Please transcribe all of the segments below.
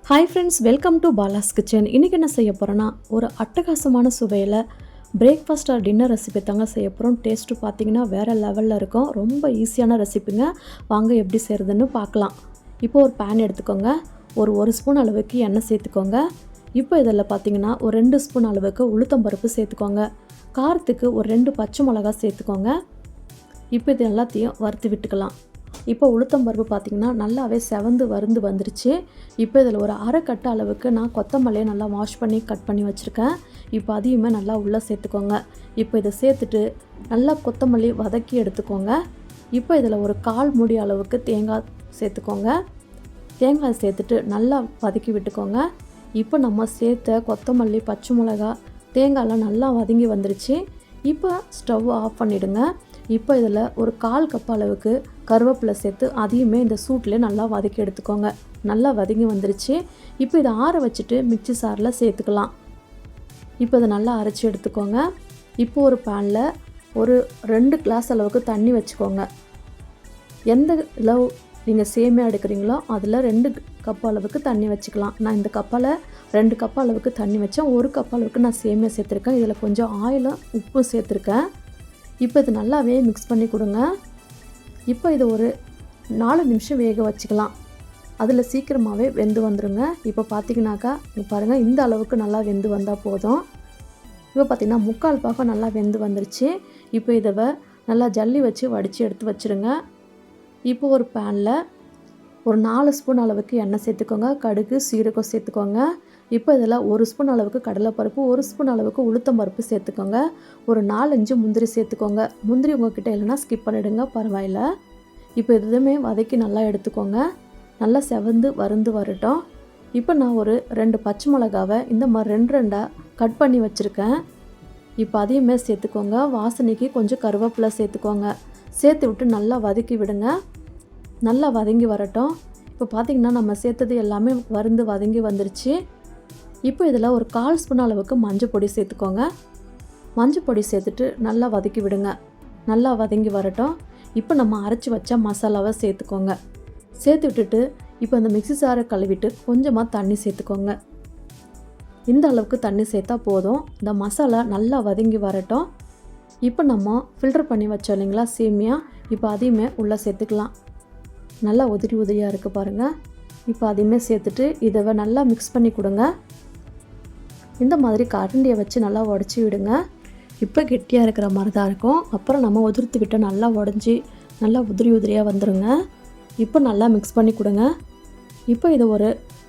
Hi friends, welcome to Bala's kitchen. இன்றைக்கி என்ன செய்ய போகிறேன்னா, ஒரு அட்டகாசமான சுவையில் பிரேக்ஃபாஸ்ட் ஆர் டின்னர் ரெசிபி தாங்க செய்ய போகிறோம். டேஸ்ட்டு பார்த்திங்கன்னா வேறு லெவலில் இருக்கும். ரொம்ப ஈஸியான ரெசிபிங்க. வாங்க எப்படி செய்கிறதுன்னு பார்க்கலாம். இப்போ ஒரு பேன் எடுத்துக்கோங்க. ஒரு ஸ்பூன் அளவுக்கு எண்ணெய் சேர்த்துக்கோங்க. இப்போ இதில் பார்த்திங்கன்னா ஒரு 2 ஸ்பூன் அளவுக்கு உளுத்தம்பருப்பு சேர்த்துக்கோங்க. காரத்துக்கு ஒரு 2 பச்சை மிளகா சேர்த்துக்கோங்க. இப்போ இது எல்லாத்தையும் வறுத்து விட்டுக்கலாம். இப்போ உளுத்தம்பருப்பு பார்த்திங்கன்னா நல்லாவே செவந்து வறுந்து வந்துருச்சு. இப்போ இதில் ஒரு அரை கட்டு அளவுக்கு நான் கொத்தமல்லியை நல்லா வாஷ் பண்ணி கட் பண்ணி வச்சுருக்கேன். இப்போ அதையுமே நல்லா உள்ளே சேர்த்துக்கோங்க. இப்போ இதை சேர்த்துட்டு நல்லா கொத்தமல்லி வதக்கி எடுத்துக்கோங்க. இப்போ இதில் ஒரு 1/4 மூடி அளவுக்கு தேங்காய் சேர்த்துக்கோங்க. தேங்காய் சேர்த்துட்டு நல்லா வதக்கி விட்டுக்கோங்க. இப்போ நம்ம சேர்த்த கொத்தமல்லி, பச்சை மிளகா, தேங்காயெலாம் நல்லா வதங்கி வந்துருச்சு. இப்போ ஸ்டவ் ஆஃப் பண்ணிவிடுங்க. இப்போ இதில் ஒரு 1/4 கப் அளவுக்கு கருவேப்பிலை சேர்த்து அதையுமே இந்த சூட்டில் நல்லா வதக்கி எடுத்துக்கோங்க. நல்லா வதங்கி வந்துருச்சு. இப்போ இதை ஆற வச்சுட்டு மிக்ஸி சாரில் சேர்த்துக்கலாம். இப்போ இதை நல்லா அரைச்சி எடுத்துக்கோங்க. இப்போ ஒரு பேனில் ஒரு 2 கிளாஸ் அளவுக்கு தண்ணி வச்சுக்கோங்க. எந்த அளவு நீங்கள் சேமியா எடுக்கிறீங்களோ அதில் 2 கப் அளவுக்கு தண்ணி வச்சுக்கலாம். நான் இந்த கப்பால் 2 கப் அளவுக்கு தண்ணி வச்சேன். 1 கப் அளவுக்கு நான் சேமியா சேர்த்துருக்கேன். இதில் கொஞ்சம் ஆயிலும் உப்பும் சேர்த்துருக்கேன். இப்போ இது நல்லாவே மிக்ஸ் பண்ணி கொடுங்க. இப்போ இது ஒரு 4 நிமிஷம் வேக வச்சுக்கலாம். அதில் சீக்கிரமாகவே வெந்து வந்துடுங்க. இப்போ பார்த்திங்கனாக்கா பாருங்கள், இந்த அளவுக்கு நல்லா வெந்து வந்தால் போதும். இப்போ பார்த்திங்கன்னா 3/4 பாகம் நல்லா வெந்து வந்துருச்சு. இப்போ இதை நல்லா ஜல்லி வச்சு வடித்து எடுத்து வச்சுருங்க. இப்போ ஒரு பேனில் ஒரு 4 ஸ்பூன் அளவுக்கு எண்ணெய் சேர்த்துக்கோங்க. கடுகு, சீரகம் சேர்த்துக்கோங்க. இப்போ இதில் 1 ஸ்பூன் அளவுக்கு கடலைப்பருப்பு, 1 ஸ்பூன் அளவுக்கு உளுத்தம்பருப்பு சேர்த்துக்கோங்க. ஒரு 4-5 முந்திரி சேர்த்துக்கோங்க. முந்திரி உங்கள்கிட்ட இல்லைன்னா ஸ்கிப் பண்ணிவிடுங்க, பரவாயில்ல. இப்போ எதுவுமே வதக்கி நல்லா எடுத்துக்கோங்க. நல்லா செவந்து வறுந்து வரட்டும். இப்போ நான் ஒரு 2 பச்சை மிளகாவை இந்த மாதிரி 2 கட் பண்ணி வச்சுருக்கேன். இப்போ அதையுமே சேர்த்துக்கோங்க. வாசனைக்கு கொஞ்சம் கருவேப்பிலை சேர்த்துக்கோங்க. சேர்த்து விட்டு நல்லா வதக்கி விடுங்க. நல்லா வதங்கி வரட்டும். இப்போ பார்த்திங்கன்னா நம்ம சேர்த்தது எல்லாமே வறுந்து வதங்கி வந்துருச்சு. இப்போ இதில் ஒரு 1/4 ஸ்பூன் அளவுக்கு மஞ்சள் பொடி சேர்த்துக்கோங்க. மஞ்சள் பொடி சேர்த்துட்டு நல்லா வதக்கி விடுங்க. நல்லா வதங்கி வரட்டும். இப்போ நம்ம அரைச்சி வச்ச மசாலாவை சேர்த்துக்கோங்க. சேர்த்து விட்டுட்டு இப்போ இந்த மிக்ஸி சாரை கழுவிட்டு கொஞ்சமாக தண்ணி சேர்த்துக்கோங்க. இந்த அளவுக்கு தண்ணி சேர்த்தா போதும். இந்த மசாலா நல்லா வதங்கி வரட்டும். இப்போ நம்ம ஃபில்டர் பண்ணி வச்சோம் இல்லைங்களா சேமியா, இப்போ அதையுமே உள்ளே சேர்த்துக்கலாம். நல்லா உதிரியாக இருக்குது பாருங்கள். இப்போ அதையுமே சேர்த்துட்டு இதை நல்லா மிக்ஸ் பண்ணி கொடுங்க. இந்த மாதிரி கரண்டியை வச்சு நல்லா உடச்சி விடுங்க. இப்போ கெட்டியாக இருக்கிற மாதிரி தான் இருக்கும். அப்புறம் நம்ம உதிர்த்து விட்டு நல்லா உடஞ்சி நல்லா உதிரியாக வந்துடுங்க. இப்போ நல்லா மிக்ஸ் பண்ணி கொடுங்க. இப்போ இதை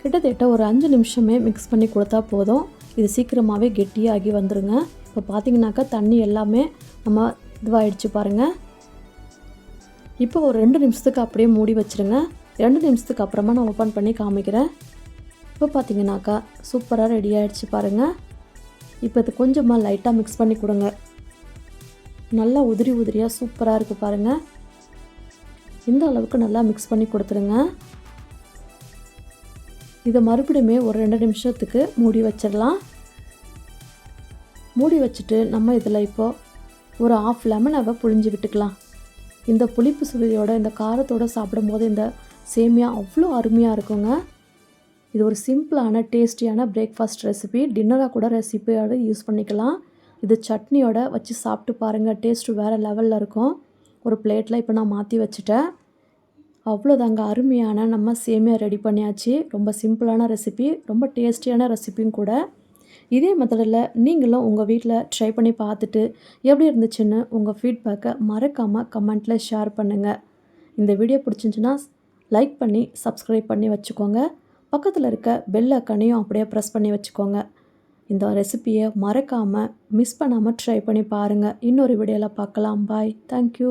கிட்டத்தட்ட ஒரு 5 நிமிஷமே மிக்ஸ் பண்ணி கொடுத்தா போதும். இது சீக்கிரமாகவே கெட்டியாகி வந்துடுங்க. இப்போ பார்த்திங்கனாக்கா தண்ணி எல்லாமே நம்ம இதுவாகிடுச்சு பாருங்கள். இப்போ ஒரு 2 நிமிஷத்துக்கு அப்படியே மூடி வச்சுருங்க. 2 நிமிஷத்துக்கு அப்புறமா நான் ஓப்பன் பண்ணி காமிக்கிறேன். இப்போ பார்த்திங்கனாக்கா சூப்பராக ரெடி ஆகிடுச்சு பாருங்கள். இப்போ இது கொஞ்சமாக லைட்டாக மிக்ஸ் பண்ணி கொடுங்க. நல்லா உதிரியாக சூப்பராக இருக்குது பாருங்கள். இந்த அளவுக்கு நல்லா மிக்ஸ் பண்ணி கொடுத்துருங்க. இதை மறுபடியுமே ஒரு 2 நிமிஷத்துக்கு மூடி வச்சிடலாம். மூடி வச்சுட்டு நம்ம இதில் இப்போது ஒரு 1/2 லெமனை புழிஞ்சு விட்டுக்கலாம். இந்த புளிப்பு சுவையோட இந்த காரத்தோடு சாப்பிடும்போது இந்த சேமியா அவ்வளோ அருமையாக இருக்குங்க. இது ஒரு சிம்பிளான டேஸ்டியான பிரேக்ஃபாஸ்ட் ரெசிபி. டின்னராக கூட ரெசிபியோட யூஸ் பண்ணிக்கலாம். இது சட்னியோட வச்சு சாப்பிட்டு பாருங்கள். டேஸ்ட்டு வேறு லெவலில் இருக்கும். ஒரு பிளேட்டில் இப்போ நான் மாற்றி வச்சுட்டேன். அவ்வளோதாங்க, அருமையான நம்ம சேமியா ரெடி பண்ணியாச்சு. ரொம்ப சிம்பிளான ரெசிபி, ரொம்ப டேஸ்டியான ரெசிபியும் கூட. இதே மெத்தடில் நீங்களும் உங்கள் வீட்டில் ட்ரை பண்ணி பார்த்துட்டு எப்படி இருந்துச்சுன்னு உங்கள் ஃபீட்பேக்கை மறக்காமல் கமெண்ட்டில் ஷேர் பண்ணுங்கள். இந்த வீடியோ பிடிச்சிருந்துச்சுன்னா லைக் பண்ணி சப்ஸ்கிரைப் பண்ணி வச்சுக்கோங்க. பக்கத்தில் இருக்க பெல் ஐக்கானையும் அப்படியே ப்ரெஸ் பண்ணி வச்சுக்கோங்க. இந்த ரெசிபியை மறக்காமல் மிஸ் பண்ணாமல் ட்ரை பண்ணி பாருங்கள். இன்னொரு வீடியோவில் பார்க்கலாம். பாய். தேங்க்யூ.